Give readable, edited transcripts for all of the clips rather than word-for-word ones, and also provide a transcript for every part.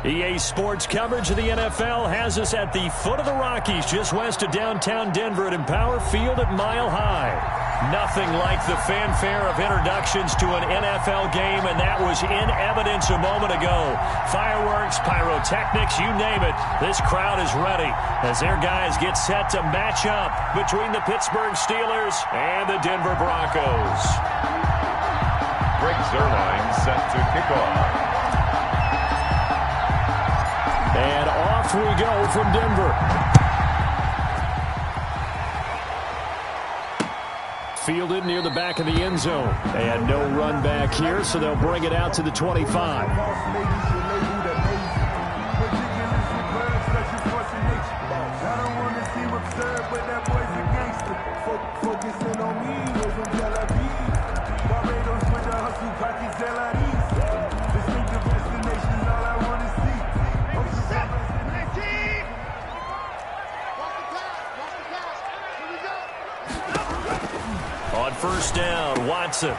EA Sports coverage of the NFL has us at the foot of the Rockies, just west of downtown Denver at Empower Field at Mile High. Nothing like the fanfare of introductions to an NFL game, and that was in evidence a moment ago. Fireworks, pyrotechnics, you name it. This crowd is ready as their guys get set to match up between the Pittsburgh Steelers and the Denver Broncos. Greg Zuerlein set to kick off. And off we go from Denver. Fielded near the back of the end zone. And no run back here, so they'll bring it out to the 25. On first down, Watson.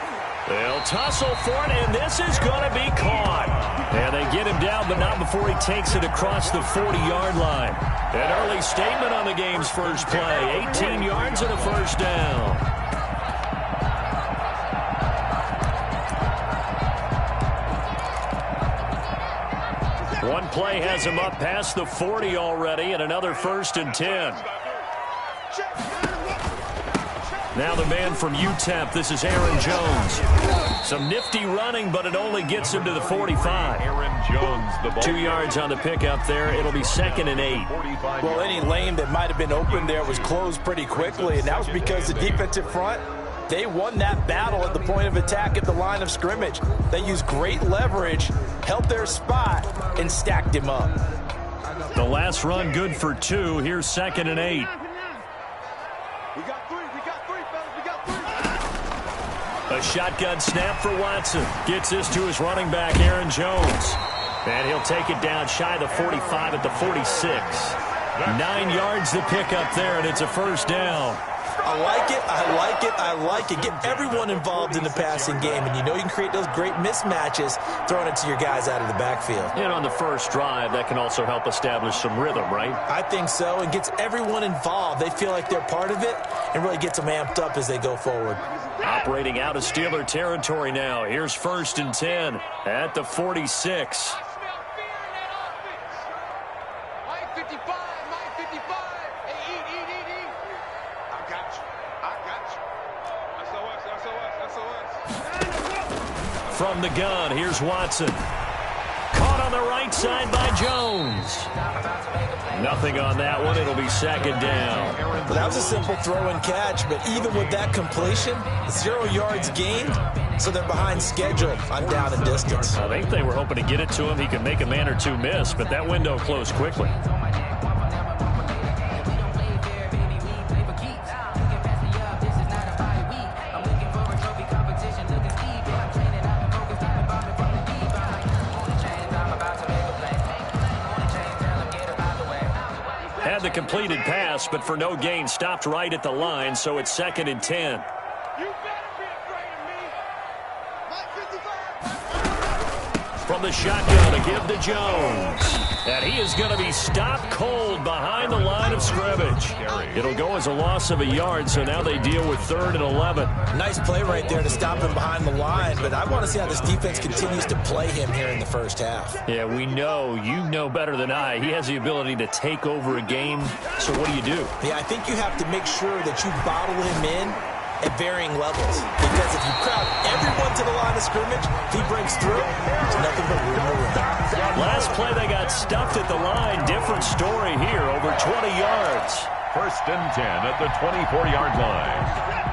They'll tussle for it, and this is going to be caught. And they get him down, but not before he takes it across the 40-yard line. An early statement on the game's first play. 18 yards and a first down. One play has him up past the 40 already, and another 1st and 10. Now the man from UTEP, this is Aaron Jones. Some nifty running, but it only gets him to the 45. Aaron Jones, the ball. 2 yards on the pickup there. It'll be 2nd and 8. Well, any lane that might have been open there was closed pretty quickly, and that was because the defensive front, they won that battle at the point of attack at the line of scrimmage. They used great leverage, held their spot, and stacked him up. The last run good for 2. Here's 2nd and 8. A shotgun snap for Watson. Gets this to his running back, Aaron Jones. And he'll take it down shy of the 45 at the 46. 9 yards to pick up there, and it's a first down. I like it, I like it, I like it. Get everyone involved in the passing game, and you know you can create those great mismatches throwing it to your guys out of the backfield. And on the first drive, that can also help establish some rhythm, right? I think so, and gets everyone involved. They feel like they're part of it and really gets them amped up as they go forward. Operating out of Steeler territory now. Here's 1st and 10 at the 46. From the gun, here's Watson. Caught on the right side by Jones. Nothing on that one. It'll be 2nd down. Well, that was a simple throw and catch, but even with that completion, 0 yards gained, so they're behind schedule on down and distance. I think they were hoping to get it to him. He could make a man or two miss, but that window closed quickly. Had the completed pass, but for no gain, stopped right at the line, so it's 2nd and 10. From the shotgun to give to Jones. And he is going to be stopped cold behind the line of scrimmage. It'll go as a loss of a yard, so now they deal with 3rd and 11. Nice play right there to stop him behind the line, but I want to see how this defense continues to play him here in the first half. Yeah, we know, you know better than I, he has the ability to take over a game, so what do? Yeah, I think you have to make sure that you bottle him in at varying levels, because if you crowd everyone to the line of scrimmage, if he breaks through, there's nothing but room to run. Last play they got stuffed at the line. Different story here, over 20 yards. 1st and 10 at the 24-yard line.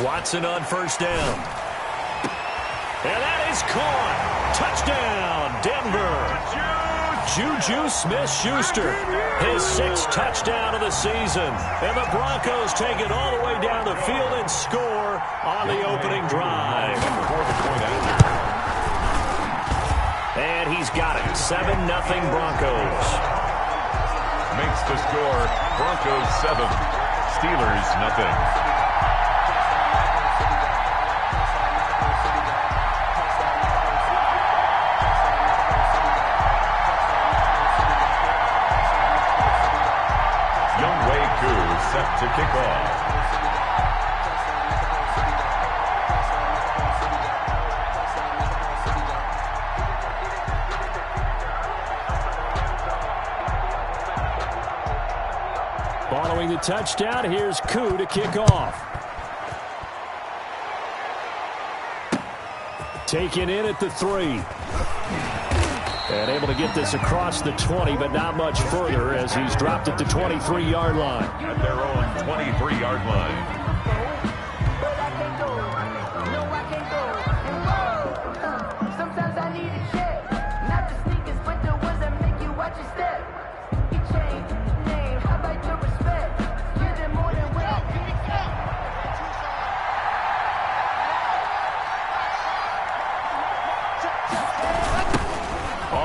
Watson on first down. And that is caught. Touchdown, Denver. Juju Smith-Schuster, his 6th touchdown of the season. And the Broncos take it all the way down the field and score on the opening drive. And he's got it. 7-0 Broncos. Makes the score Broncos 7, Steelers nothing. Set to kick off. Following the touchdown, here's Koo to kick off. Taken in at the 3. And able to get this across the 20, but not much further as he's dropped at the 23-yard line. At their own 23-yard line. Sometimes I need a check. Not the sneakers, but the ones that make you watch your step. You change name, how about your respect? Give them more than what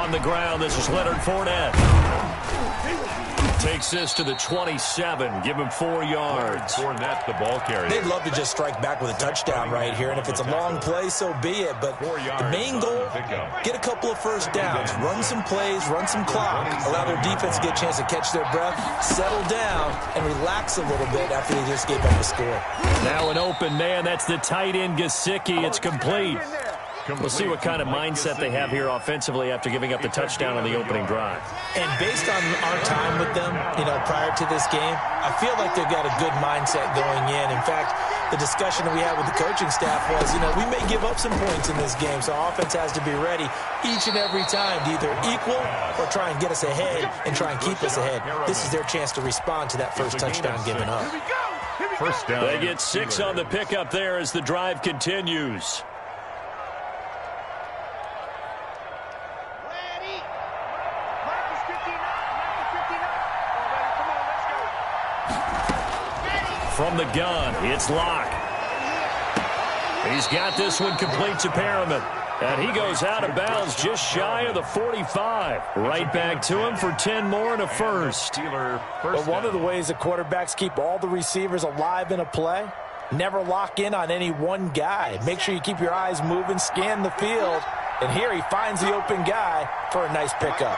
On the ground, this is Leonard Fournette. Takes this to the 27. Give him 4 yards. Fournette, the ball carrier. They'd love to just strike back with a touchdown right here, and if it's a long play, so be it. But the main goal, get a couple of first downs, run some plays, run some clock, allow their defense to get a chance to catch their breath, settle down, and relax a little bit after they just gave up a score. Now an open man. That's the tight end, Gesicki. It's complete. We'll see what kind of mindset they have here offensively after giving up the touchdown on the opening drive. And based on our time with them, prior to this game, I feel like they've got a good mindset going in. In fact, the discussion that we had with the coaching staff was, we may give up some points in this game, so offense has to be ready each and every time to either equal or try and get us ahead and try and keep us ahead. This is their chance to respond to that first touchdown given up. First down. They get 6 on the pickup there as the drive continues. From the gun, it's Locke. He's got this one complete to Perriman. And he goes out of bounds just shy of the 45. Right back to him for 10 more and a first. But one of the ways the quarterbacks keep all the receivers alive in a play, never lock in on any one guy. Make sure you keep your eyes moving, scan the field. And here he finds the open guy for a nice pickup.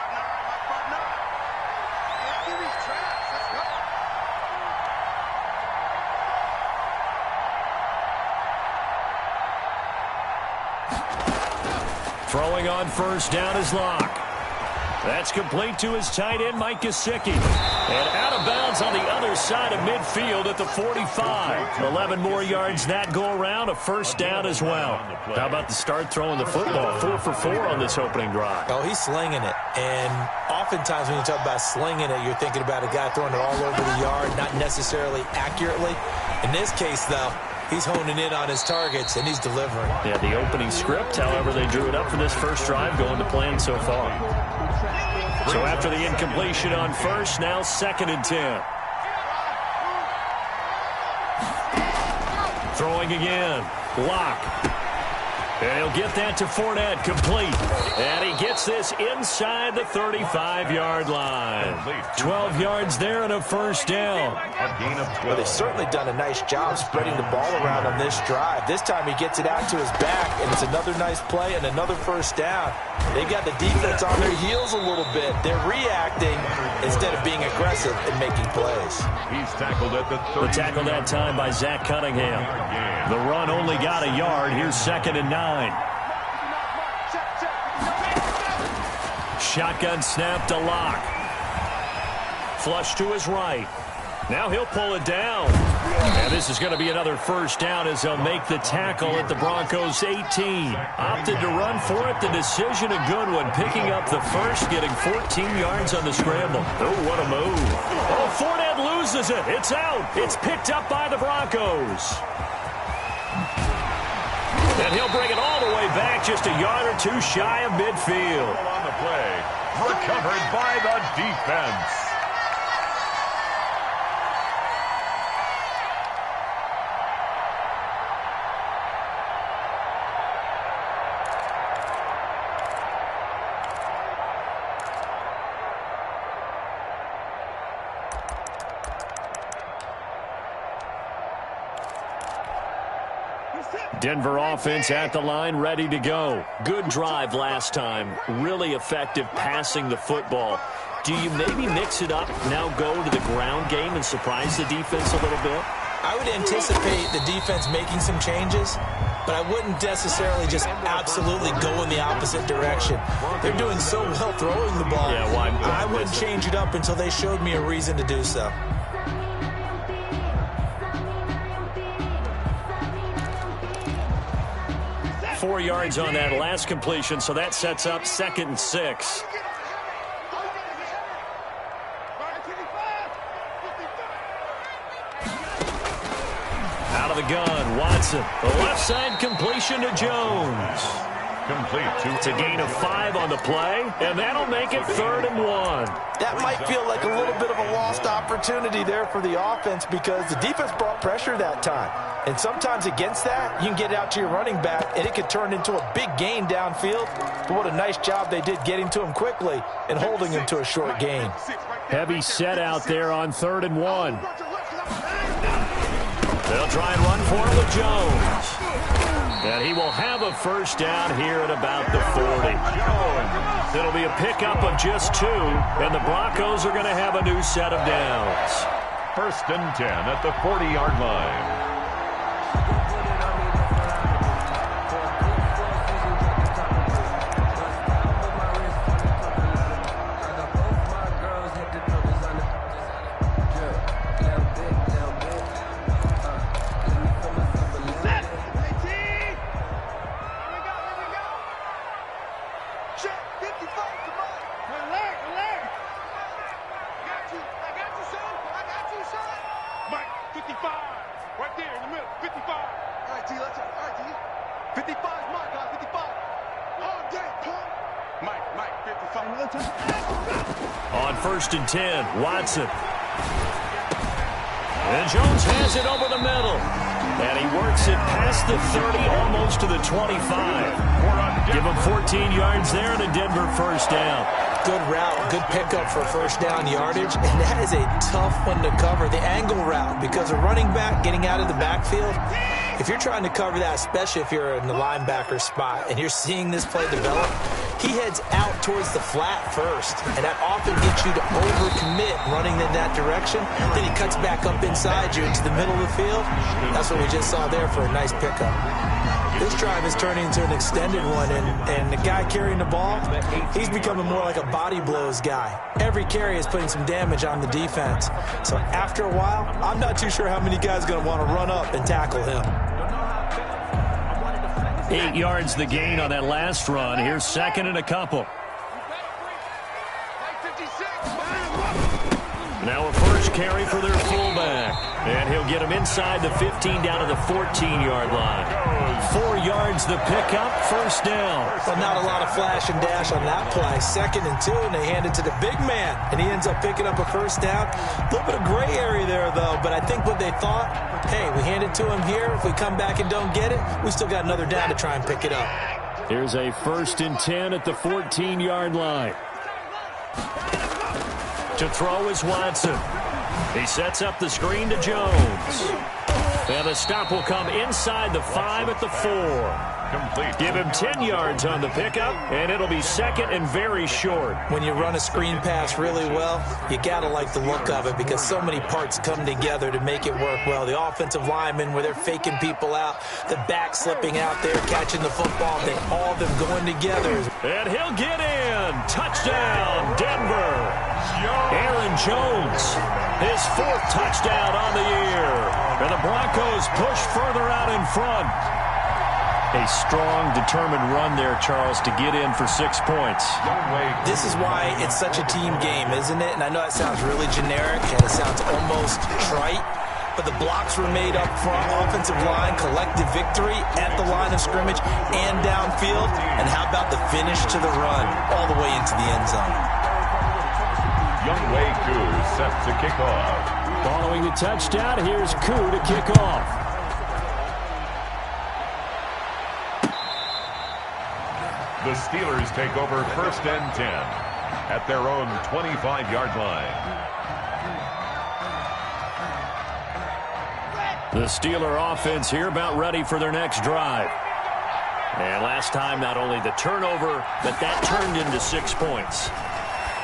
Throwing on first down is Locke. That's complete to his tight end, Mike Gesicki. And out of bounds on the other side of midfield at the 45. 11 more yards that go around, a first down as well. How about the start throwing the football? 4 for 4 on this opening drive. Oh, he's slinging it. And oftentimes when you talk about slinging it, you're thinking about a guy throwing it all over the yard, not necessarily accurately. In this case, though, he's honing in on his targets, and he's delivering. Yeah, the opening script, however, they drew it up for this first drive, going to plan so far. So after the incompletion on first, now 2nd and 10. Throwing again. Locke. And he'll get that to Fournette, complete. And he gets this inside the 35-yard line. 12 yards there and a first down. A gain of 12. Well, they've certainly done a nice job spreading the ball around on this drive. This time he gets it out to his back, and it's another nice play and another first down. They've got the defense on their heels a little bit. They're reacting instead of being aggressive and making plays. He's tackled at the 30. The tackle that time by Zach Cunningham. The run only got a yard. Here's 2nd and 9. Shotgun snap to Locke. Flush to his right. Now he'll pull it down. And this is going to be another first down as they'll make the tackle at the Broncos 18. Opted to run for it. The decision a good one. Picking up the first, getting 14 yards on the scramble. Oh, what a move. Oh, Fournette loses it. It's out. It's picked up by the Broncos. And he'll bring it all the way back, just a yard or two shy of midfield. On the play, recovered by the defense. Denver offense at the line, ready to go. Good drive last time. Really effective passing the football. Do you maybe mix it up, now go to the ground game and surprise the defense a little bit? I would anticipate the defense making some changes, but I wouldn't necessarily just absolutely go in the opposite direction. They're doing so well throwing the ball. Yeah, why I wouldn't change it up until they showed me a reason to do so. Four yards on that last completion, so that sets up 2nd and 6. Out of the gun, Watson. The left side completion to Jones. Complete. It's a gain of 5 on the play, and that'll make it 3rd and 1. That might feel like a little bit of a lost opportunity there for the offense because the defense brought pressure that time. And sometimes against that, you can get it out to your running back, and it could turn into a big gain downfield. But what a nice job they did getting to him quickly and holding him to a short gain. Heavy set out there on 3rd and 1. They'll try and run for it with Jones. And he will have a first down here at about the 40. It'll be a pickup of just 2, and the Broncos are going to have a new set of downs. 1st and 10 at the 40-yard line. On 1st and 10, Watson. And Jones has it over the middle. And he works it past the 30, almost to the 25. Give him 14 yards there and a Denver first down. Good route, good pickup for first down yardage, and that is a tough one to cover, the angle route, because a running back getting out of the backfield, if you're trying to cover that, especially if you're in the linebacker spot and you're seeing this play develop, he heads out towards the flat first, and that often gets you to overcommit running in that direction. Then he cuts back up inside you into the middle of the field. That's what we just saw there for a nice pickup. This drive is turning into an extended one, and the guy carrying the ball, he's becoming more like a body blows guy. Every carry is putting some damage on the defense. So after a while, I'm not too sure how many guys are going to want to run up and tackle him. 8 yards the gain on that last run. Here's 2nd and a couple. Now a first carry for their fullback. And he'll get him inside the 15 down to the 14-yard line. 4 yards the pickup, first down. Well, not a lot of flash and dash on that play. 2nd and 2, and they hand it to the big man. And he ends up picking up a first down. A little bit of gray area there, though. But I think what they thought, hey, we hand it to him here. If we come back and don't get it, we still got another down to try and pick it up. Here's a 1st and 10 at the 14-yard line. To throw is Watson. He sets up the screen to Jones. And the stop will come inside the 5 at the 4. Complete. Give him 10 yards on the pickup, and it'll be 2nd and very short. When you run a screen pass really well, you got to like the look of it because so many parts come together to make it work well. The offensive linemen, where they're faking people out, the back slipping out there, catching the football, then all of them going together. And he'll get in. Touchdown, Denver. Aaron Jones, his 4th touchdown on the year. And the Broncos push further out in front. A strong, determined run there, Charles, to get in for 6 points. This is why it's such a team game, isn't it? And I know that sounds really generic, and it sounds almost trite, but the blocks were made up front, offensive line, collective victory at the line of scrimmage and downfield. And how about the finish to the run all the way into the end zone? Younghoe Koo set to kick off. Following the touchdown, here's Koo to kick off. The Steelers take over 1st and 10 at their own 25-yard line. The Steeler offense here about ready for their next drive. And last time, not only the turnover, but that turned into 6 points.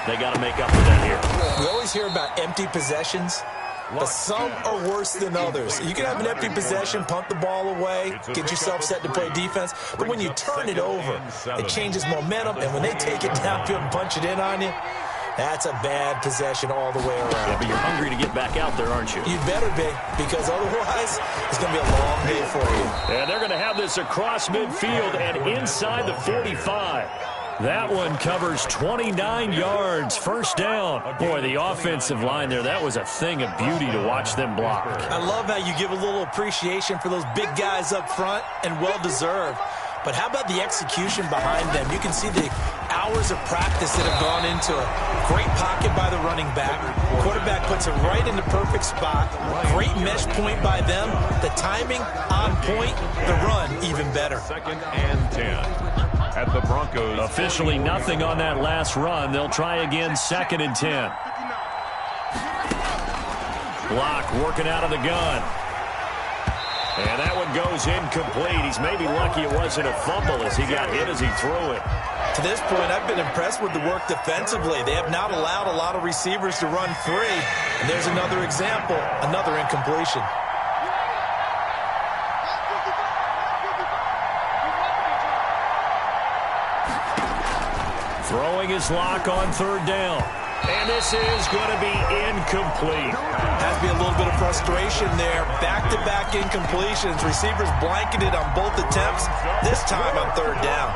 They got to make up for that here. We always hear about empty possessions, but some are worse than others. You can have an empty possession, punt the ball away, get yourself set to play defense, but when you turn it over, it changes momentum, and when they take it downfield and punch it in on you, that's a bad possession all the way around. Yeah, but you're hungry to get back out there, aren't you? You better be, because otherwise it's going to be a long day for you. And they're going to have this across midfield and inside the 45. That one covers 29 yards, first down. Boy, the offensive line there, that was a thing of beauty to watch them block. I love how you give a little appreciation for those big guys up front, and well-deserved. But how about the execution behind them? You can see the hours of practice that have gone into it. Great pocket by the running back. Quarterback puts it right in the perfect spot. Great mesh point by them. The timing on point. The run even better. 2nd and 10 at the Broncos. Officially nothing on that last run. They'll try again 2nd and 10. Block working out of the gun. And that one goes incomplete. He's maybe lucky it wasn't a fumble as he got hit as he threw it. To this point, I've been impressed with the work defensively. They have not allowed a lot of receivers to run free. And there's another example, another incompletion. Throwing his lock on 3rd down. And this is going to be incomplete. Has to be a little bit of frustration there. Back-to-back incompletions. Receivers blanketed on both attempts, this time on 3rd down.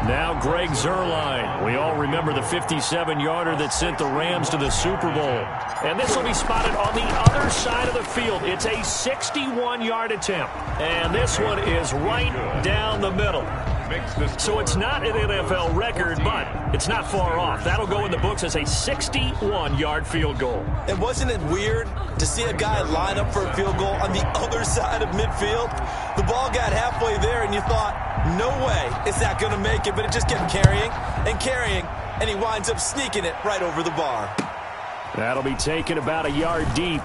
Now Greg Zuerlein. We all remember the 57-yarder that sent the Rams to the Super Bowl. And this will be spotted on the other side of the field. It's a 61-yard attempt. And this one is right down the middle. So it's not an NFL record, but it's not far off. That'll go in the books as a 61-yard field goal. And wasn't it weird to see a guy line up for a field goal on the other side of midfield? The ball got halfway there, and you thought, no way is that going to make it, but it just kept carrying and carrying, and he winds up sneaking it right over the bar. That'll be taken about a yard deep.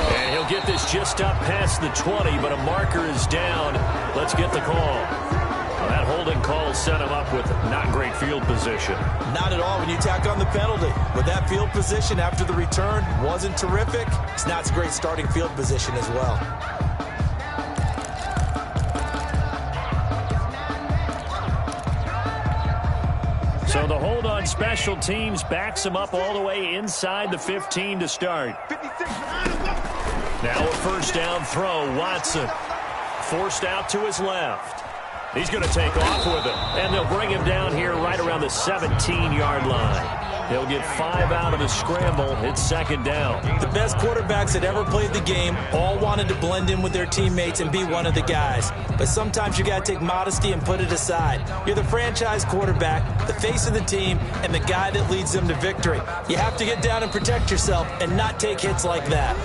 And he'll get this just up past the 20, but a marker is down. Let's get the call. Well, that holding call set him up with not great field position. Not at all when you tack on the penalty. But that field position after the return wasn't terrific. It's not a great starting field position as well. So the hold on special teams backs him up all the way inside the 15 to start. Now a 1st down throw, Watson. Forced out to his left. He's going to take off with it. And they'll bring him down here right around the 17-yard line. He'll get 5 out of the scramble. It's 2nd down. The best quarterbacks that ever played the game all wanted to blend in with their teammates and be one of the guys. But sometimes you got to take modesty and put it aside. You're the franchise quarterback, the face of the team, and the guy that leads them to victory. You have to get down and protect yourself and not take hits like that.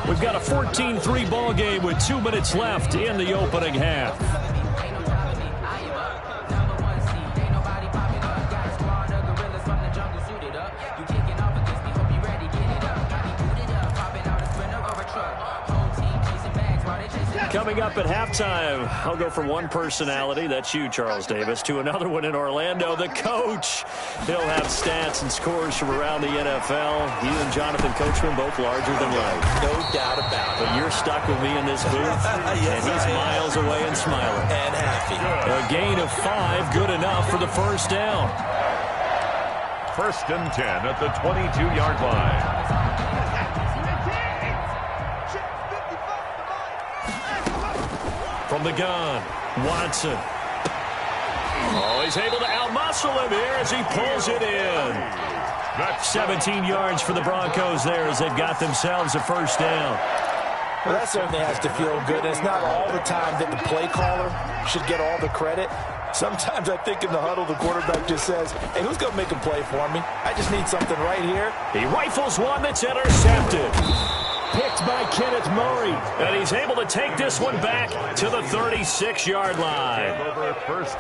We've got a 14-3 ball game with 2 minutes left in the opening half. Coming up at halftime, I'll go from one personality, that's you, Charles Davis, to another one in Orlando, the coach. He'll have stats and scores from around the NFL. You and Jonathan Coachman, both larger than life. No doubt about it. But you're stuck with me in this booth, yes, and he's miles away and smiling. And happy. A gain of 5, good enough for the 1st down. 1st and 10 at the 22-yard line. From the gun, Watson. Oh, he's able to outmuscle him here as he pulls it in. 17 yards for the Broncos there as they've got themselves a 1st down. Well, that certainly has to feel good. And it's not all the time that the play caller should get all the credit. Sometimes I think in the huddle, the quarterback just says, hey, who's going to make a play for me? I just need something right here. He rifles one that's intercepted. picked by Kenneth Murray. And he's able to take this one back to the 36-yard line.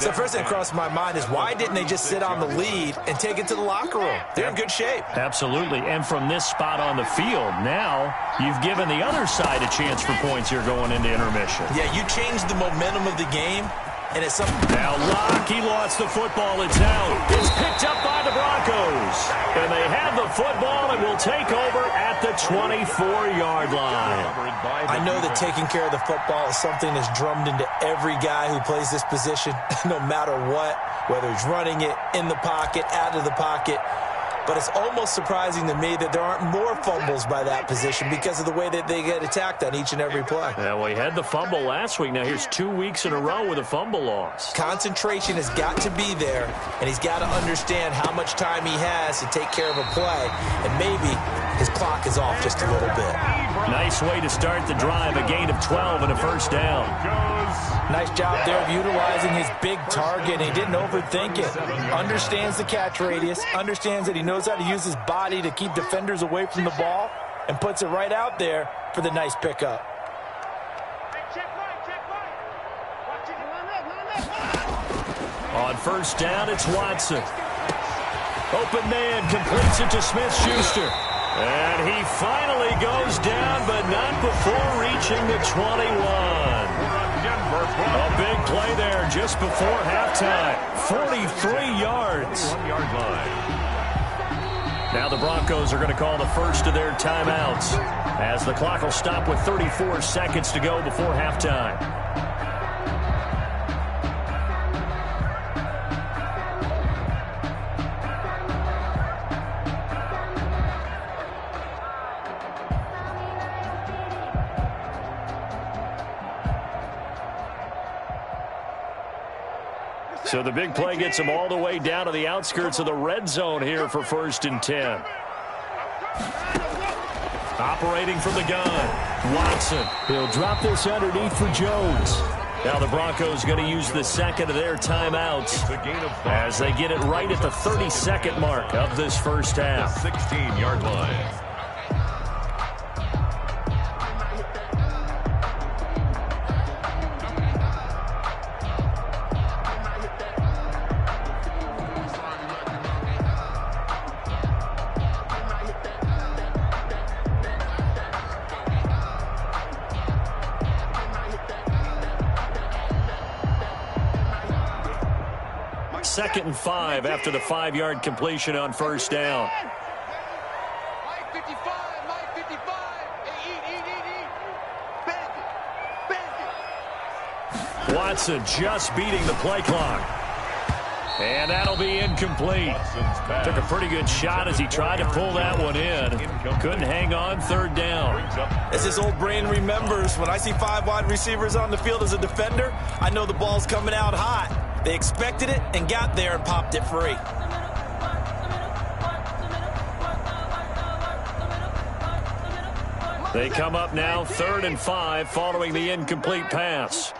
So first thing that crossed my mind is why didn't they just sit on the lead and take it to the locker room? They're in good shape. Absolutely. And from this spot on the field, now you've given the other side a chance for points here going into intermission. Yeah, you changed the momentum of the game. And it's something. Now Locke, he lost the football. It's out. It's picked up by the Broncos. And they have the football and will take over at the 24-yard line. I know that taking care of the football is something that's drummed into every guy who plays this position, no matter what, whether he's running it, in the pocket, out of the pocket. But it's almost surprising to me that there aren't more fumbles by that position because of the way that they get attacked on each and every play. Yeah, well, he had the fumble last week. Now here's 2 weeks in a row with a fumble loss. Concentration has got to be there, and he's got to understand how much time he has to take care of a play, and maybe his clock is off just a little bit. Nice way to start the drive, a gain of 12 and a first down. Nice job there of utilizing his big target. He didn't overthink it. Understands the catch radius, understands that he knows how to use his body to keep defenders away from the ball, and puts it right out there for the nice pickup. On first down, it's Watson. Open man, completes it to Smith-Schuster. And he finally goes down, but not before reaching the 21. A big play there just before halftime. 43 yards. 1 yard line. Now the Broncos are going to call the first of their timeouts as the clock will stop with 34 seconds to go before halftime. So the big play gets him all the way down to the outskirts of the red zone here for 1st and 10. Operating from the gun, Watson. He'll drop this underneath for Jones. Now the Broncos going to use the second of their timeouts as they get it right at the 32nd mark of this first half. 16-yard line. Second and 5 after the 5-yard completion on first down. Mike 55, Mike 55. Eat. Watson just beating the play clock. And that'll be incomplete. Took a pretty good shot as he tried to pull that one in. Couldn't hang on, third down. As his old brain remembers, when I see 5 wide receivers on the field as a defender, I know the ball's coming out hot. They expected it and got there and popped it free. They come up now 3rd and 5 following the incomplete pass.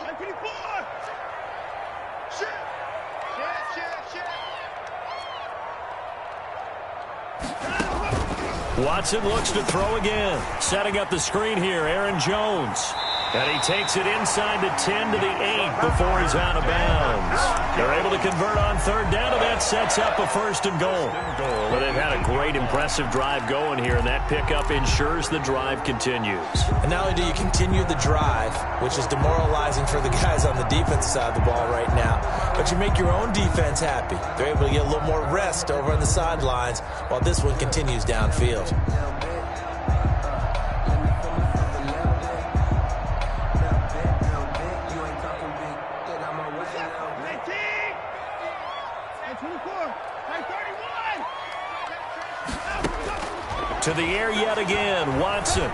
Watson looks to throw again. Setting up the screen here, Aaron Jones. And he takes it inside the 10 to the 8 before he's out of bounds. They're able to convert on third down, and that sets up a 1st and goal. Well, they've had a great, impressive drive going here, and that pickup ensures the drive continues. And not only do you continue the drive, which is demoralizing for the guys on the defensive side of the ball right now, but you make your own defense happy. They're able to get a little more rest over on the sidelines while this one continues downfield. To the air yet again, Watson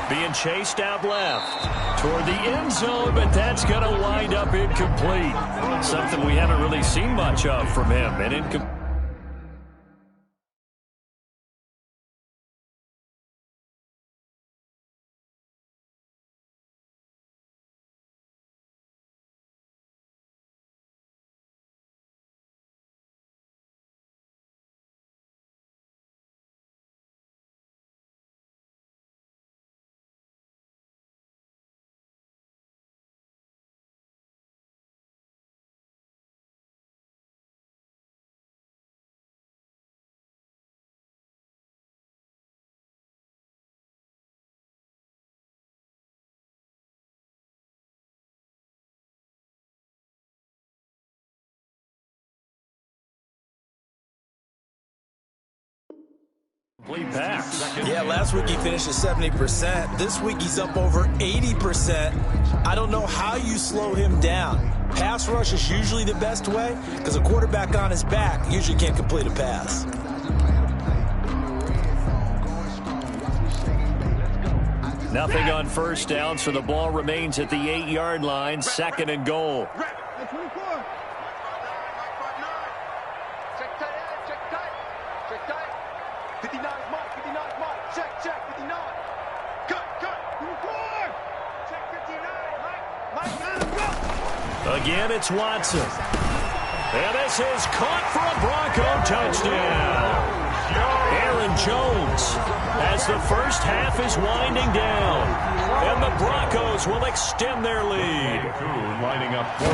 being chased out left toward the end zone, but that's going to wind up incomplete. Something we haven't really seen much of from him. And incomplete. Pass. Yeah, last week he finished at 70%. This week he's up over 80%. I don't know how you slow him down. Pass rush is usually the best way because a quarterback on his back usually can't complete a pass. Nothing on first down, so the ball remains at the 8-yard line. 2nd and goal. Again, it's Watson. And this is caught for a Bronco touchdown. Aaron Jones, as the first half is winding down. And the Broncos will extend their lead.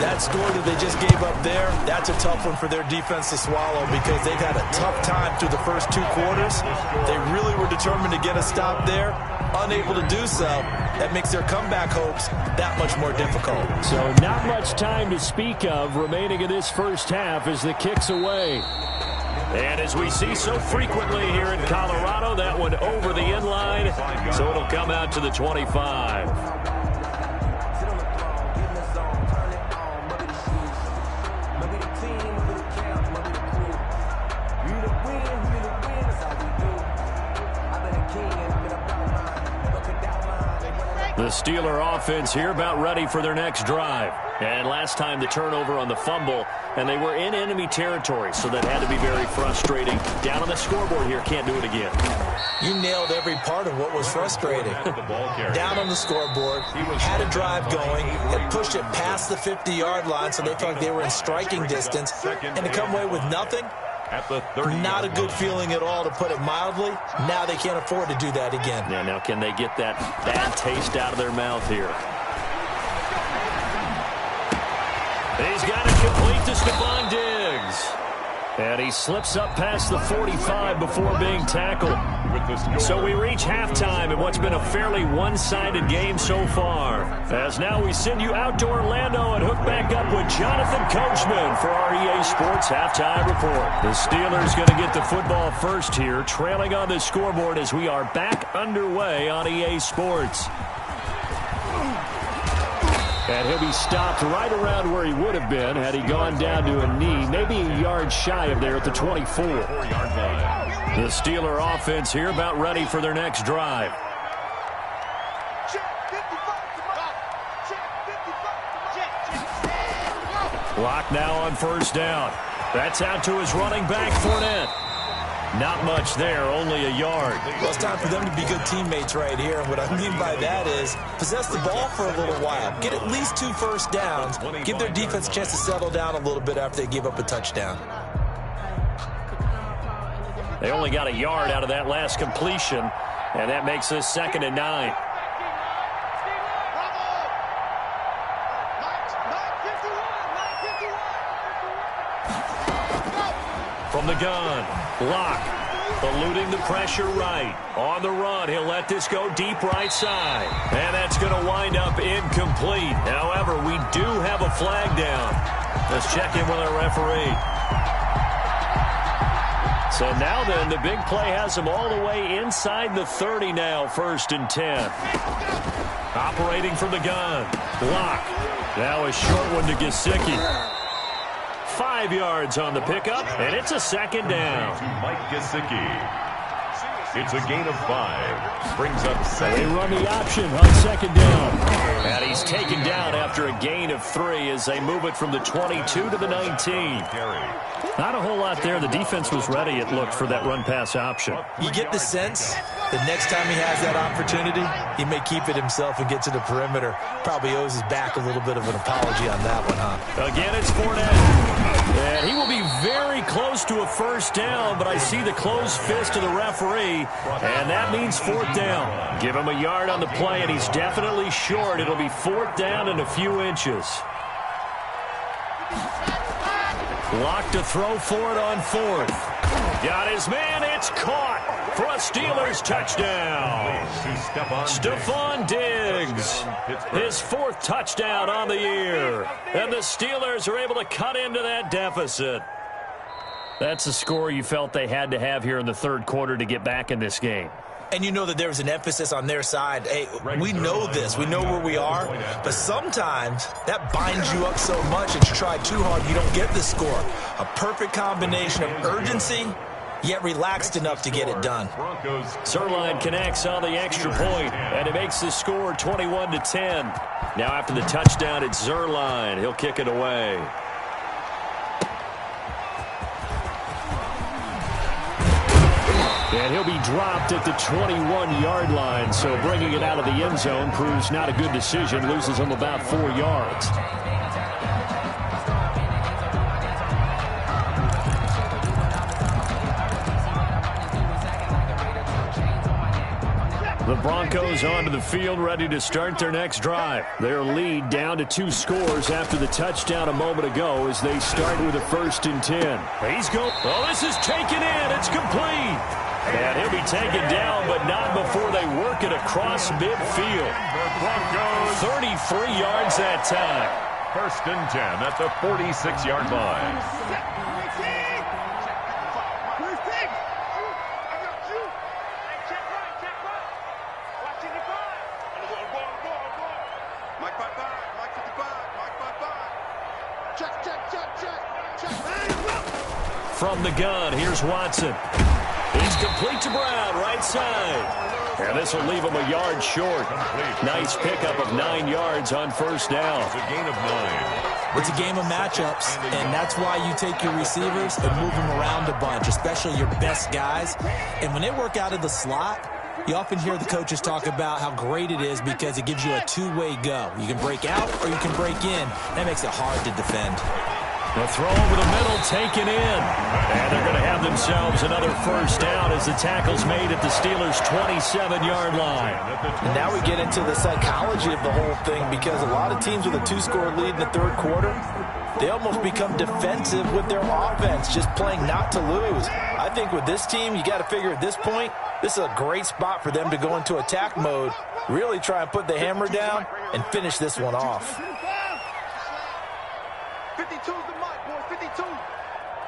That score that they just gave up there, that's a tough one for their defense to swallow because they've had a tough time through the first 2 quarters. They really were determined to get a stop there. Unable to do so, that makes their comeback hopes that much more difficult. So not much time to speak of remaining in this first half as the kick's away. And as we see so frequently here in Colorado, that one over the end line, so it'll come out to the 25. The Steeler offense here about ready for their next drive. And last time the turnover on the fumble, and they were in enemy territory, so that had to be very frustrating. Down on the scoreboard here, can't do it again. You nailed every part of what was frustrating. Down on the scoreboard, had a drive going, had pushed it past the 50-yard line, so they felt like they were in striking distance, and to come away with nothing, not a good feeling at all, to put it mildly. Now they can't afford to do that again. Yeah, now can they get that bad taste out of their mouth here? He's got it complete to Stephon Diggs. And he slips up past the 45 before being tackled. So we reach halftime in what's been a fairly one-sided game so far. As now we send you out to Orlando and hook back up with Jonathan Coachman for our EA Sports Halftime Report. The Steelers going to get the football first here, trailing on the scoreboard as we are back underway on EA Sports. And he'll be stopped right around where he would have been had he gone down to a knee, maybe a yard shy of there at the 24. The Steeler offense here about ready for their next drive. Clock now on first down. That's out to his running back, Fournette. Not much there, only a yard. Well, it's time for them to be good teammates right here. And what I mean by that is possess the ball for a little while. Get at least 2 first downs. Give their defense a chance to settle down a little bit after they give up a touchdown. They only got a yard out of that last completion, and that makes this 2nd and 9. From the gun, Locke, eluding the pressure right. On the run, he'll let this go deep right side. And that's going to wind up incomplete. However, we do have a flag down. Let's check in with our referee. So now then, the big play has him all the way inside the 30 now, 1st and 10. Operating from the gun, Locke. Now a short one to Gesicki. 5 yards on the pickup, and it's a 2nd down. To Mike Gesicki. It's a gain of 5. Brings up 7. They run the option on 2nd down. And he's taken down after a gain of 3 as they move it from the 22 to the 19. Not a whole lot there. The defense was ready, it looked, for that run-pass option. You get the sense that next time he has that opportunity, he may keep it himself and get to the perimeter. Probably owes his back a little bit of an apology on that one, huh? Again, it's Fournette. And he will be very close to a first down, but I see the closed fist of the referee, and that means 4th down. Give him a yard on the play, and he's definitely short. It'll be 4th down and a few inches. Locked to throw for it on 4th. Got his man. It's caught for a Steelers touchdown. Stephon Diggs. His 4th touchdown on the year. And the Steelers are able to cut into that deficit. That's a score you felt they had to have here in the third quarter to get back in this game. And you know that there was an emphasis on their side. Hey, we know this. We know where we are. But sometimes that binds you up so much that you try too hard, you don't get the score. A perfect combination of urgency, yet relaxed enough to get it done. Zerline connects on the extra point, and it makes the score 21-10. Now after the touchdown, it's Zerline. He'll kick it away. And he'll be dropped at the 21-yard line, so bringing it out of the end zone proves not a good decision, loses him about 4 yards. The Broncos onto the field, ready to start their next drive. Their lead down to 2 scores after the touchdown a moment ago as they start with a 1st and 10. He's going. Oh, this is taken in. It's complete. And he'll be taken down, but not before they work it across midfield. Broncos 33 yards that time. 1st and 10 at the 46-yard line. From the gun, here's Watson. He's complete to Brown, right side. And this will leave him a yard short. Nice pickup of 9 yards on 1st down. It's a gain of 9. It's a game of matchups, and that's why you take your receivers and move them around a bunch, especially your best guys. And when they work out of the slot, you often hear the coaches talk about how great it is because it gives you a two-way go. You can break out or you can break in. That makes it hard to defend. The throw over the middle taken in. And they're going to have themselves another 1st down as the tackle's made at the Steelers' 27-yard line. And now we get into the psychology of the whole thing because a lot of teams with a 2-score lead in the third quarter, they almost become defensive with their offense, just playing not to lose. I think with this team, you got to figure at this point, this is a great spot for them to go into attack mode, really try and put the hammer down and finish this one off. 52's the mark, boys. 52.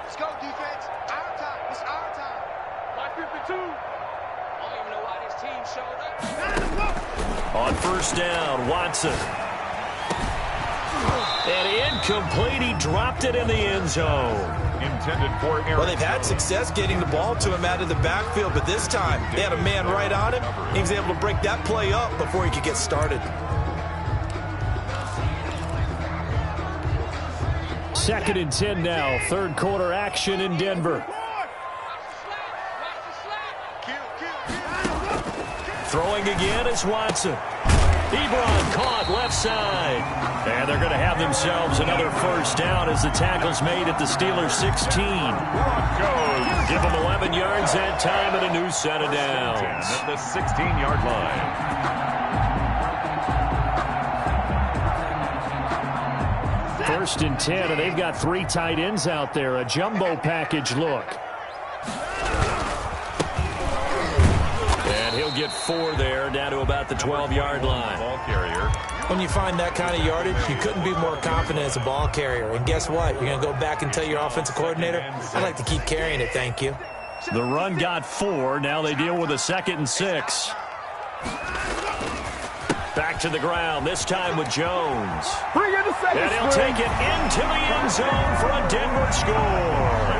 Let's go, defense. Our time. It's our time. My 52. I don't even know why this team showed up. On 1st down, Watson. And incomplete. He dropped it in the end zone. Intended for Aaron. Well, they've had success getting the ball to him out of the backfield, but this time they had a man right on him. He was able to break that play up before he could get started. 2nd and 10 now. Third quarter action in Denver. Throwing again is Watson. Ebron caught left side. And they're going to have themselves another 1st down as the tackle's made at the Steelers' 16. Broncos Give them 11 yards that time and a new set of downs. at the 16-yard line. 1st and 10, and they've got 3 tight ends out there. A jumbo package look. And he'll get 4 there, down to about the 12-yard line. Ball carrier. When you find that kind of yardage, you couldn't be more confident as a ball carrier. And guess what? You're going to go back and tell your offensive coordinator, I'd like to keep carrying it, thank you. The run got 4. Now they deal with a 2nd and 6. Back to the ground, this time with Jones. And he'll take it into the end zone for a Denver score.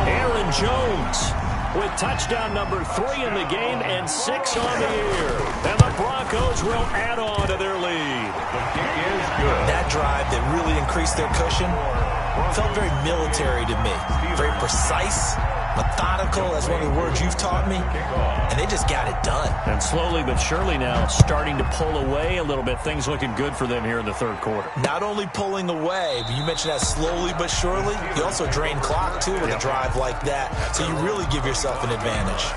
Aaron Jones with touchdown number 3 in the game and 6 on the year. And the Broncos will add on to their lead. The kick is good. That drive that really increased their cushion felt very military to me. Very precise, methodical, that's one of the words you've taught me. And they just got it done. And slowly but surely now starting to pull away a little bit. Things looking good for them here in the third quarter. Not only pulling away, but you mentioned that slowly but surely. You also drain clock, too, with a drive like that. So you really give yourself an advantage.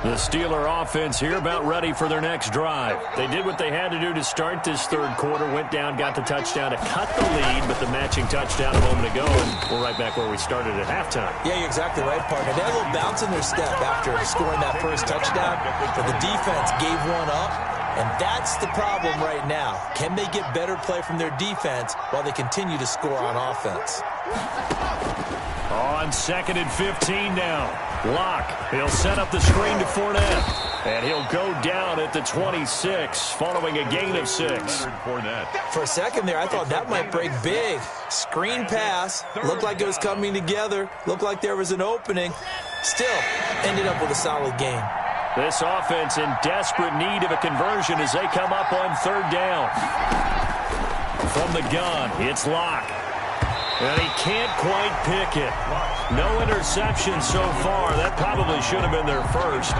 The Steeler offense here about ready for their next drive. They did what they had to do to start this third quarter. Went down, got the touchdown to cut the lead, but the matching touchdown a moment ago, and we're right back where we started at halftime. Yeah, you're exactly right, partner. They had a little bounce in their step after scoring that first touchdown, but the defense gave one up, And that's the problem right now. Can they get better play from their defense while they continue to score on offense? On 2nd and 15 now. Locke, he'll set up the screen to Fournette. And he'll go down at the 26 following a gain of 6. For a second there, I thought that might break big. Screen pass. Looked like it was coming together. Looked like there was an opening. Still, ended up with a solid gain. This offense in desperate need of a conversion as they come up on 3rd down. From the gun, it's Locke. And he can't quite pick it. No interception so far. That probably should have been their first.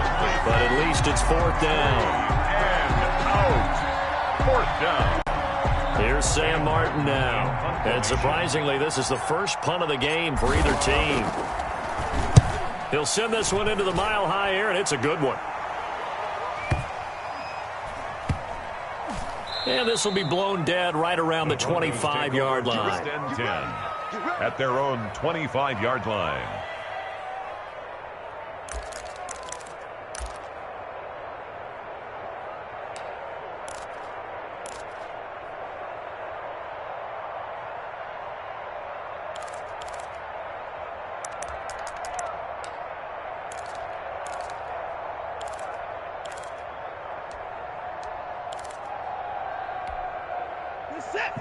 But at least it's 4th down. And out. 4th down. Here's Sam Martin now. And surprisingly, this is the first punt of the game for either team. He'll send this one into the mile-high air, and it's a good one. And this will be blown dead right around the 25-yard line. 1st and 10 at their own 25-yard line.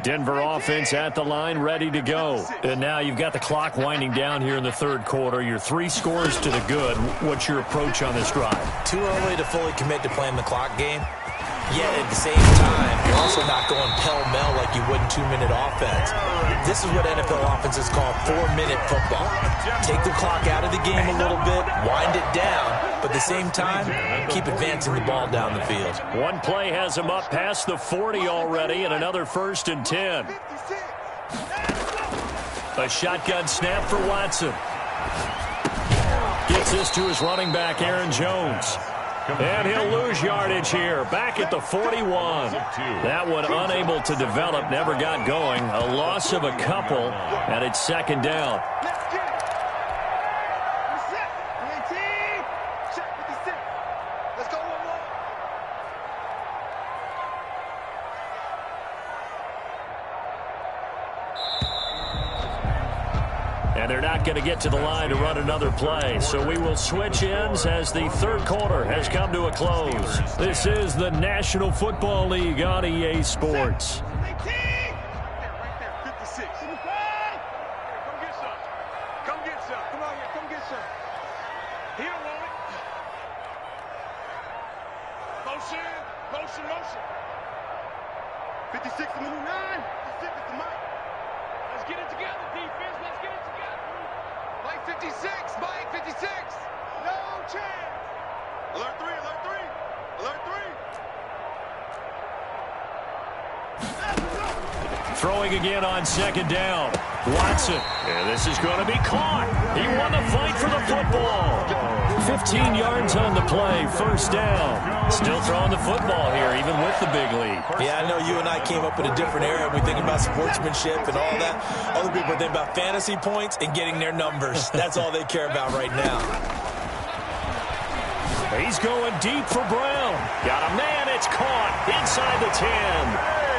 Denver offense at the line, ready to go. And now you've got the clock winding down here in the 3rd quarter. You're 3 scores to the good. What's your approach on this drive? Too early to fully commit to playing the clock game. Yet at the same time, you're also not going pell-mell like you would in 2-minute offense. This is what NFL offenses call 4-minute football. Take the clock out of the game a little bit, wind it down, but at the same time, keep advancing the ball down the field. One play has him up past the 40 already, and another 1st and 10. A shotgun snap for Watson. Gets this to his running back, Aaron Jones. And he'll lose yardage here, back at the 41. That one unable to develop, never got going. A loss of a couple, and it's 2nd down. And they're not going to get to the line to run another play. So we will switch ends as the 3rd quarter has come to a close. This is the National Football League on EA Sports. Motion. 56 to the 9. 56 is the mic. Let's get it together, defense. Let's get it together. Mike 56. Mike 56. No chance. Alert 3. Alert 3. Alert 3. Throwing again on 2nd down. Watson. And this is going to be caught. He won the fight for the football. 15 yards on the play. 1st down. Still throwing the football here, even with the big lead. Yeah, I know you and I came up in a different era. We think about sportsmanship and all that. Other people think about fantasy points and getting their numbers. That's all they care about right now. He's going deep for Brown. Got a man. It's caught inside the 10.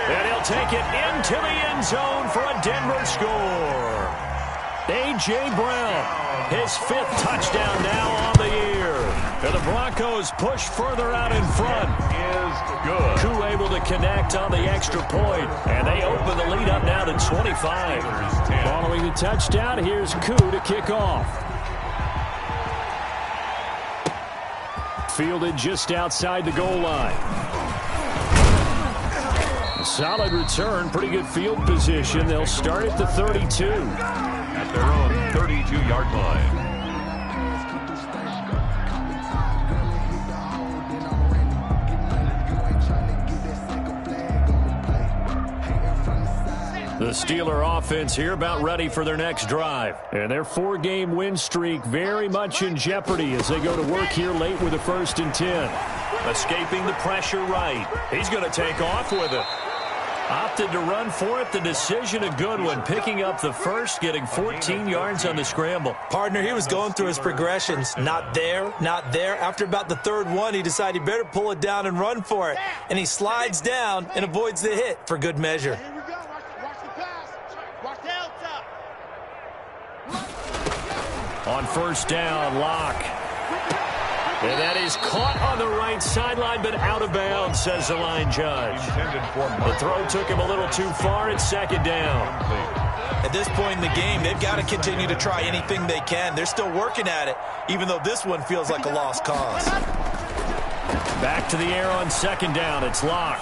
And he'll take it into the end zone for a Denver score. A.J. Brown, his 5th touchdown now on the year. And the Broncos push further out in front. Is good. Koo able to connect on the extra point, and they open the lead up now to 25. Following the touchdown, here's Koo to kick off. Fielded just outside the goal line. Solid return, pretty good field position. They'll start at the 32. At their own 32-yard line. The Steeler offense here about ready for their next drive. And their 4-game win streak very much in jeopardy as they go to work here late with a 1st and 10. Escaping the pressure right. He's going to take off with it. Opted to run for it. The decision a good one. Picking up the first, getting 14 yards on the scramble. Partner, he was going through his progressions. Not there, not there. After about the third one, he decided he better pull it down and run for it. And he slides down and avoids the hit for good measure. Here we go. Watch the pass. Watch the outside. On first down, Locke. And that is caught on the right sideline, but out of bounds, says the line judge. The throw took him a little too far. It's second down. At this point in the game, they've got to continue to try anything they can. They're still working at it, even though this one feels like a lost cause. Back to the air on second down. It's Locke.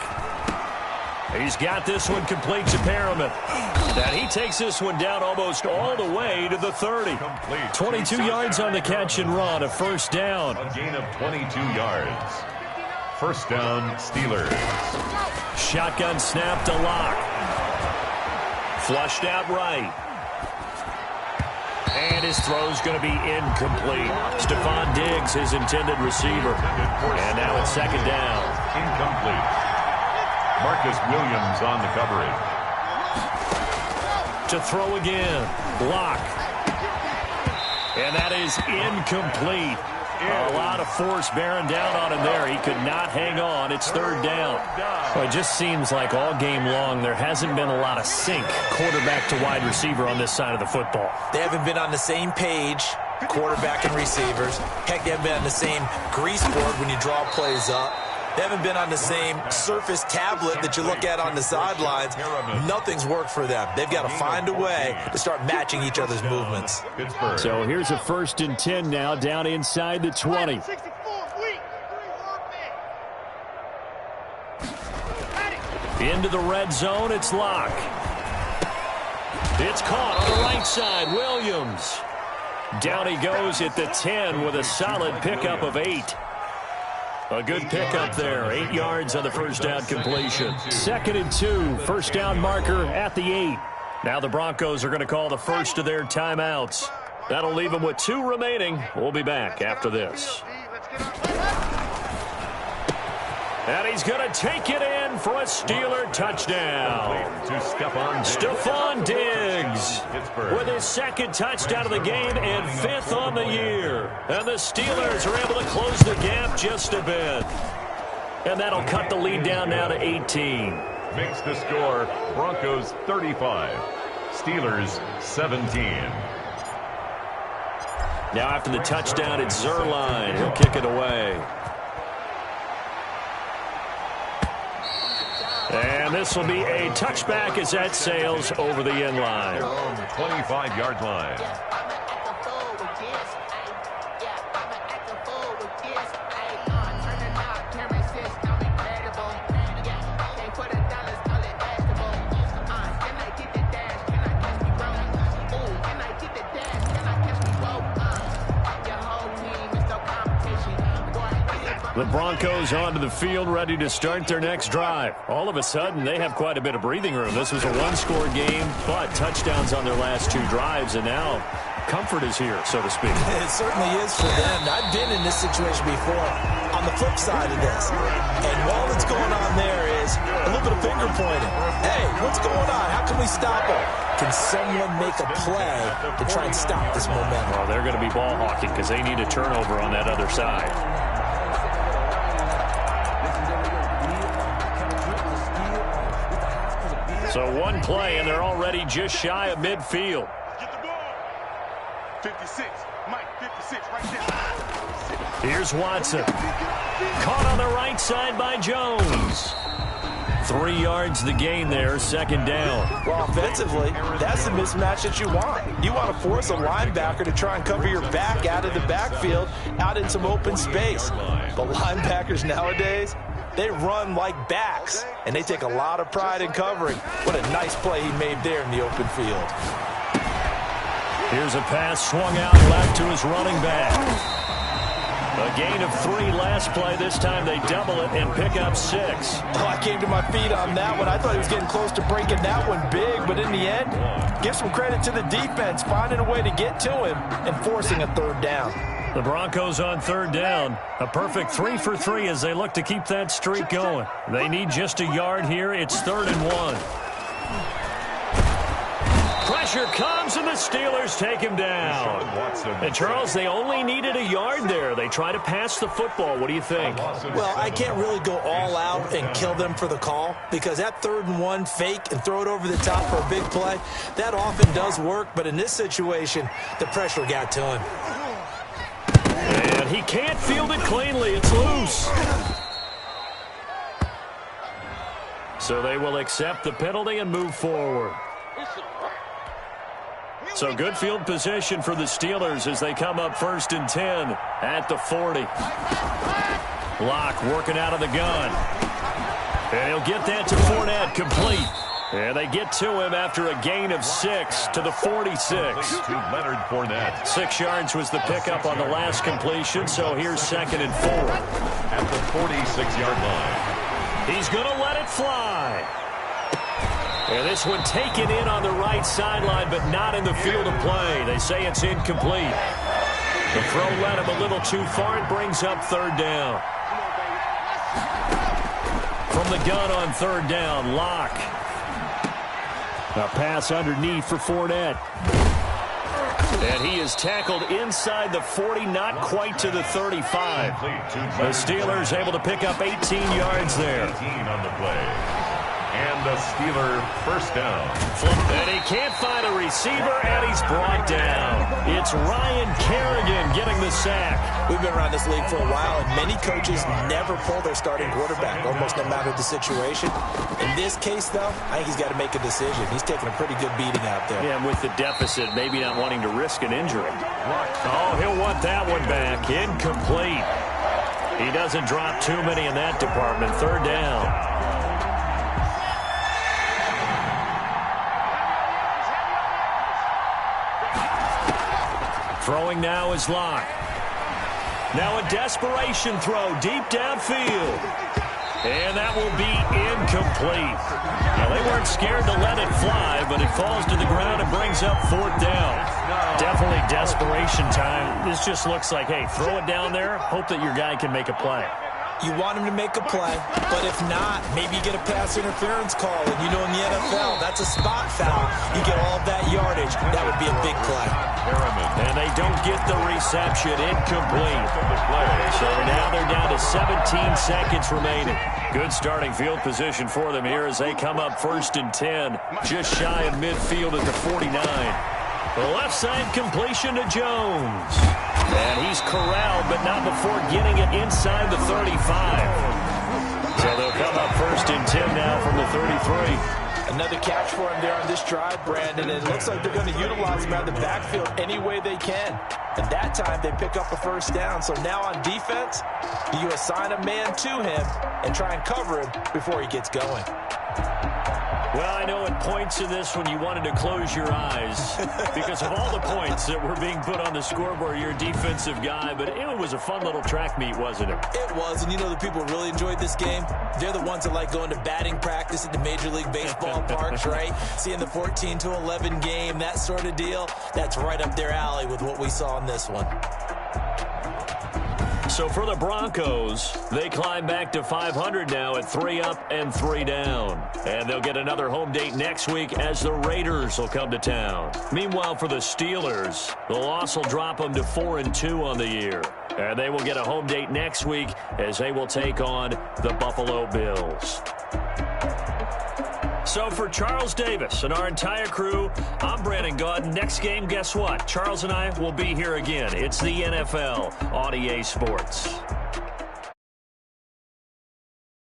He's got this one complete to Perriman. And he takes this one down almost all the way to the 30. 22 yards on the catch and run, a first down. A gain of 22 yards. First down, Steelers. Shotgun snap to Locke. Flushed out right. And his throw's going to be incomplete. Stephon Diggs, his intended receiver. And now it's second down. Incomplete. Marcus Williams on the coverage. To throw again. Locke. And that is incomplete. A lot of force bearing down on him there. He could not hang on. It's third down. Well, it just seems like all game long there hasn't been a lot of sync quarterback to wide receiver on this side of the football. They haven't been on the same page, quarterback and receivers. Heck, they haven't been on the same grease board when you draw plays up. They haven't been on the same surface tablet that you look at on the sidelines. Nothing's worked for them. They've got to find a way to start matching each other's movements. So here's a 1st and 10 now, down inside the 20. Into the red zone, it's Locke. It's caught on the right side, Williams. Down he goes at the 10 with a solid pickup of 8. A good pickup there. 8 yards on the first down completion. 2nd and 2. First down marker at the 8. Now the Broncos are going to call the first of their timeouts. That'll leave them with 2 remaining. We'll be back after this. And he's going to take it in for a Steeler touchdown. To Stephon Diggs with his 2nd touchdown of the game and 5th on the year. And the Steelers are able to close the gap just a bit. And that'll cut the lead down now to 18. Makes the score Broncos 35, Steelers 17. Now after the touchdown, it's Zuerlein. He'll kick it away. And this will be a touchback as that sails over the end line. 25-yard line. The Broncos onto the field, ready to start their next drive. All of a sudden, they have quite a bit of breathing room. This was a one-score game, but touchdowns on their last 2 drives, and now comfort is here, so to speak. It certainly is for them. I've been in this situation before on the flip side of this. And while what's going on there is a little bit of finger pointing. Hey, what's going on? How can we stop it? Can someone make a play to try and stop this momentum? Well, they're going to be ball hawking because they need a turnover on that other side. So one play, and they're already just shy of midfield. Get the ball. 56. Mike, 56 right there. Here's Watson. Caught on the right side by Jones. 3 yards the gain there, second down. Well, offensively, that's the mismatch that you want. You want to force a linebacker to try and cover your back out of the backfield, out in some open space. But linebackers nowadays, they run like backs, and they take a lot of pride in covering. What a nice play he made there in the open field. Here's a pass swung out left to his running back. A gain of 3 last play. This time they double it and pick up 6. Oh, I came to my feet on that one. I thought he was getting close to breaking that one big, but in the end, give some credit to the defense, finding a way to get to him and forcing a third down. The Broncos on third down. A perfect 3 for 3 as they look to keep that streak going. They need just a yard here. It's 3rd and 1. Pressure comes, and the Steelers take him down. And, Charles, they only needed a yard there. They try to pass the football. What do you think? Well, I can't really go all out and kill them for the call because that 3rd and 1 fake and throw it over the top for a big play, that often does work. But in this situation, the pressure got to him. And he can't field it cleanly. It's loose. So they will accept the penalty and move forward. So good field position for the Steelers as they come up 1st and 10 at the 40. Locke working out of the gun. And he'll get that to Fournette, complete. And they get to him after a gain of 6 to the 46. To Leonard Fournette. 6 yards was the pickup on the last completion, so here's 2nd and 4. At the 46-yard line. He's going to let it fly. And this one taken in on the right sideline, but not in the field of play. They say it's incomplete. The throw led him a little too far. It brings up 3rd down. From the gun on 3rd down, Locke. A pass underneath for Fournette. And he is tackled inside the 40, not quite to the 35. The Steelers able to pick up 18 yards there. 18 on the play. And a Steeler first down. And he can't find a receiver, and he's brought down. It's Ryan Kerrigan getting the sack. We've been around this league for a while, and many coaches never pull their starting quarterback, almost no matter the situation. In this case, though, I think he's got to make a decision. He's taking a pretty good beating out there. Yeah, and with the deficit, maybe not wanting to risk an injury. Oh, he'll want that one back. Incomplete. He doesn't drop too many in that department. 3rd down. Throwing now is Locke. Now a desperation throw deep downfield. And that will be incomplete. Now they weren't scared to let it fly, but it falls to the ground and brings up 4th down. Definitely desperation time. This just looks like, hey, throw it down there, hope that your guy can make a play. You want him to make a play, but if not, maybe you get a pass interference call. And you know in the NFL, that's a spot foul. You get all of that yardage. That would be a big play. And they don't get the reception. Incomplete. So now they're down to 17 seconds remaining. Good starting field position for them here as they come up 1st and 10. Just shy of midfield at the 49. The left side completion to Jones. And he's corralled, but not before getting it inside the 35. So they'll come up 1st and 10 now from the 33. Another catch for him there on this drive, Brandon. And it looks like they're going to utilize him out of the backfield any way they can. And that time they pick up a 1st down. So now on defense, you assign a man to him and try and cover him before he gets going. Well, I know at points in this when you wanted to close your eyes because of all the points that were being put on the scoreboard. You're a defensive guy, but it was a fun little track meet, wasn't it? It was, and you know the people really enjoyed this game? They're the ones that like going to batting practice at the Major League Baseball parks, right? Seeing the 14-11 game, that sort of deal. That's right up their alley with what we saw in this one. So for the Broncos, they climb back to 500 now at 3 up and 3 down. And they'll get another home date next week as the Raiders will come to town. Meanwhile, for the Steelers, the loss will drop them to 4-2 on the year. And they will get a home date next week as they will take on the Buffalo Bills. So for Charles Davis and our entire crew, I'm Brandon Gaudin. Next game, guess what? Charles and I will be here again. It's the NFL on EA Sports.